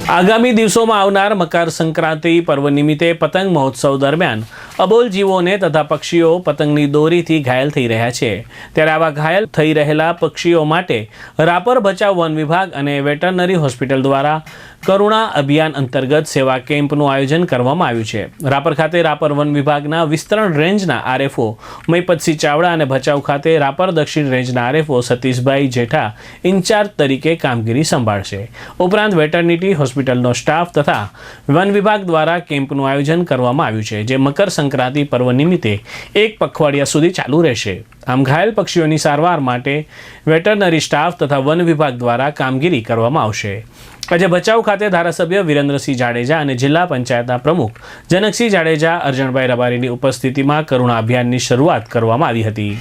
આગામી દિવસોમાં આવનાર મકર સંક્રાંતિ પર્વ નિમિત્તે પતંગ મહોત્સવ દરમિયાન અબોલ જીવોને તથા પક્ષીઓ પતંગની દોરીથી ઘાયલ થઈ રહ્યા છે। ત્યારે આવા ઘાયલ થઈ રહેલા પક્ષીઓ માટે રાપર ભચાઉ વન વિભાગ અને વેટરનરી હોસ્પિટલ દ્વારા કરુણા અભિયાન અંતર્ગત સેવા કેમ્પનું આયોજન કરવામાં આવ્યું છે। રાપર ખાતે રાપર વન વિભાગના વિસ્તરણ રેન્જના આરએફઓ મહિપતસિંહ ચાવડા અને ભચાઉ ખાતે રાપર દક્ષિણ રેન્જના આરએફઓ સતીશભાઈ જેઠા ઇન્ચાર્જ તરીકે કામગીરી સંભાળશે। ઉપરાંત વેટરનિટી હોસ્પિટલનો સ્ટાફ તથા વન વિભાગ દ્વારા કેમ્પનું આયોજન કરવામાં આવ્યું છે, જે મકર સંક્રાંતિ પર્વ નિમિત્તે એક પખવાડિયા સુધી ચાલુ રહેશે। આમ ઘાયલ પક્ષીઓની સારવાર માટે વેટરનરી સ્ટાફ તથા વન વિભાગ દ્વારા કામગીરી કરવામાં આવશે। આજે ભચાઉ ખાતે ધારાસભ્ય વિરેન્દ્રસિંહ જાડેજા અને જિલ્લા પંચાયતના પ્રમુખ જનકસિંહ જાડેજા, અરજણભાઈ રબારીની ઉપસ્થિતિમાં કરુણા અભિયાનની શરૂઆત કરવામાં આવી હતી।